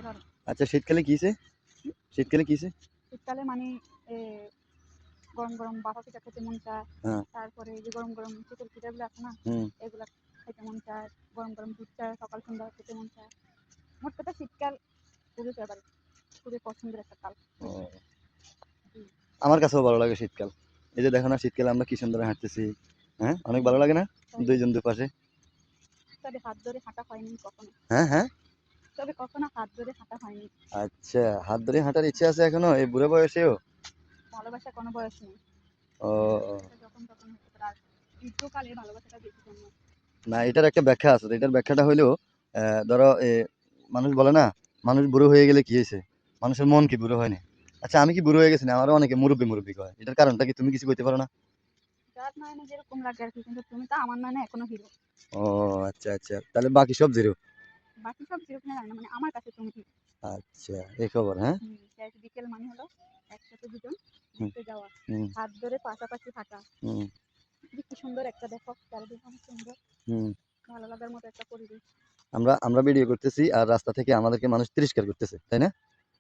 পারো। আচ্ছা শীতকালে কিছে? শীতকালে কিছে? শীতকালে মানে এ গরম গরম বাফা পিঠা খেতে মন চায়। হ্যাঁ। তারপরে এই যে গরম গরম চিতল পিঠাগুলো আছে না, হুম। এগুলা খেতে মন চায়। গরম গরম দুধ চা সকাল সন্ধ্যা খেতে মন চায়। মোট কথা শীতকাল খুবই ফেভারিট, খুবই পছন্দের একটা কাল। ও, হুম। আমার কাছেও ভালো লাগে শীতকাল। এই যে দেখো না শীতকালে আমরা কি সুন্দর হাঁটতেছি। হ্যাঁ, অনেক ভালো লাগে না? তাই দুইজন দুপাশে। তবে হাত ধরে হাঁটা হয়নি কখনো। হ্যাঁ, হ্যাঁ। তবে কখনো হাত ধরে হাঁটা হয়নি। আচ্ছা, হাত ধরে হাঁটার ইচ্ছা আছে এখনো এই বুড়ো বয়সেও? ভালোবাসা কোনো বয়স নেই। ও, সেটা যখন তখন হতে পারে। আর দীর্ঘকালে ভালোবাসাটা বেশি জন্মায়। না এটার একটা ব্যাখ্যা আছে। এটার ব্যাখ্যাটা হইলো ধরো মানুষ বলে না, মানুষ বুড়ো হয়ে গেলে কি হয়েছে? মানুষের মন কি বুড়ো হয়নি? আচ্ছা আমি কি বুড়ো হয়ে গেছি না? আমারও অনেকে মুরব্বি মুরব্বি কয়। এটার কারণটা কি তুমি কিছু কইতে পারো না? যার নয়নে যেরকম লাগে আর কি, কিন্তু তুমি তো আমার নয়নে এখনো হিরো। ও আচ্ছা, আচ্ছা। তাহলে বাকি সব 0। বাকি সব যেরকম জানি না, মানে আমার কাছে তুমি হিরো। আচ্ছা, এই খবর হ্যাঁ? বিকেল মানে হলো একসাথে দুজন হুম, ঘুরতে যাওয়া, হুম, হাত ধরে পাশাপাশি থাকা। হুম, কি সুন্দর একটা, দেখো চারিদিক অনেক সুন্দর, হুম। ভালো লাগার মতো একটা পরিবেশ। আমরা আমরা ভিডিও করতেছি আর রাস্তা থেকে আমাদেরকে মানুষ তিরস্কার করতেছে, তাই না?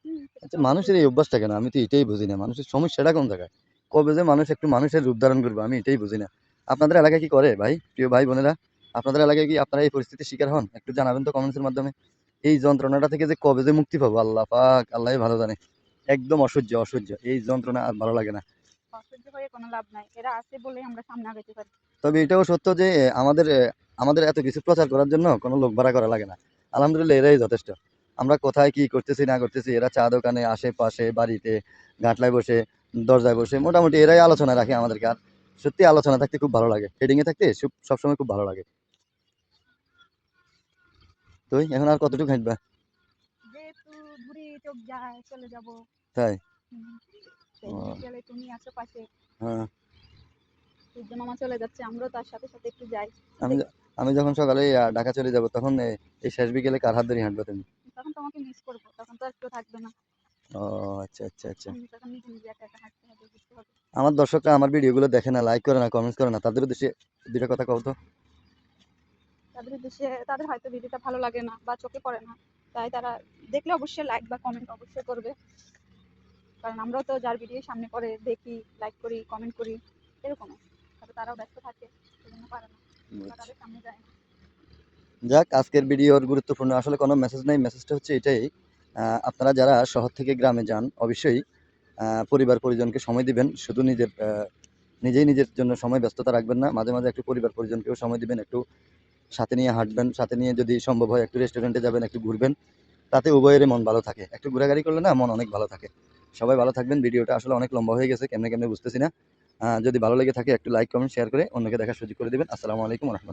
সেটা আচ্ছা তো মানুষের অবশ্যই। এই অভ্যাসটা কেন? আমি তো এটাই বুঝি না। মানুষের সমস্যাটা কোন জায়গায়? কবে যে মানুষ একটু মানুষের রূপ ধারণ করবে আমি এটাই বুঝি না। আপনাদের এলাকায় কি করে ভাই? প্রিয় ভাই বোনেরা, আপনাদের এলাকায় কি আপনারা এই পরিস্থিতির শিকার হন? একটু জানাবেন তো কমেন্টসের মাধ্যমে। এই যন্ত্রণাটা থেকে যে কবে যে মুক্তি পাবো আল্লাহ পাক, আল্লাহই ভালো জানে। একদম অসহ্য, অসহ্য। এই যন্ত্রণা আর ভালো লাগে না। অসহ্য হয়ে কোনো লাভ নাই, এরা আছে বলে আমরা সামনে আগাতে পারি। তবে এটাও সত্য যে আমাদের আমাদের এত কিছু প্রচার করার জন্য কোনো লোক ভাড়া করা লাগে না। আলহামদুলিল্লাহ এরাই যথেষ্ট। আমরা কোথায় কি করতেছি না করতেছি এরা চা দোকানে আশেপাশে বাড়িতে ঘাটলায় বসে দরজায় বসে মোটামুটি এরাই আলোচনা রাখে আমাদেরকে। আর সত্যি আলোচনা থাকতে খুব ভালো লাগে, হেডিং এ থাকতে সবসময় খুব ভালো লাগে। তো এখন আর কতটুকু হাঁটবা? যেহেতু ঘুরে চোখ যায় চলে যাব। তাই? সেই ও, বিকেলে তুমি আছো পাশে, হ্যাঁ। সূর্য মামা চলে যাচ্ছে, আমরাও তার সাথে সাথে একটু যাই, আমি দেখি। আমি যখন সকালে ঢাকা চলে যাব তখন এই শেষ বিকেলে কার হাত ধরে হাঁটবা তুমি? তখন তোমাকে মিস করবো, তখন তো আর কেউ থাকবে না। ও আচ্ছা, আচ্ছা, আচ্ছা। তখন নিজে নিজে একা একা হাঁটতে হবে, বুঝতে হবে। আমার দর্শকরা আমার ভিডিওগুলো দেখে না, লাইক করে না, কমেন্টস করে না, তাদের উদ্দেশ্যে দুইটা কথা কও তো। তাদের উদ্দেশ্যে, তাদের হয়তো ভিডিওটা ভালো লাগে না বা চোখে পড়ে না, তাই তারা দেখলে অবশ্যই লাইক বা কমেন্ট অবশ্যই করবে। কারণ আমরাও তো যার ভিডিও সামনে পড়ে দেখি, লাইক করি, কমেন্ট করি, এরকমই। তবে তারাও ব্যস্ত থাকে, সেজন্য পারে না বা বুঝছি। তাদের সামনে যায় না। যাক আজকের ভিডিওর গুরুত্বপূর্ণ আসলে কোনো মেসেজ নাই, মেসেজটা হচ্ছে এটাই, আপনারা যারা শহর থেকে গ্রামে যান অবশ্যই পরিবার পরিজনকে সময় দিবেন, শুধু নিজেই নিজের জন্য সময় ব্যস্ততা রাখবেন না, মাঝে মাঝে একটু পরিবার পরিজনকেও সময় দিবেন, একটু সাথে নিয়ে হাঁটবেন, সাথে নিয়ে যদি সম্ভব হয় একটু রেস্টুরেন্টে যাবেন, একটু ঘুরবেন, তাতে উভয়েরই মন ভালো থাকে। একটু ঘোরাঘুরি করলে না মন অনেক ভালো থাকে। সবাই ভালো থাকবেন। ভিডিওটা আসলে অনেক লম্বা হয়ে গেছে, কেমনে কেমনে বুঝতেছি না। যদি ভালো লেগে থাকে একটু লাইক কমেন্ট শেয়ার করে অন্যকে দেখার সুযোগ করে দিবেন। আসসালামু আলাইকুম রহমতুল্লাহ।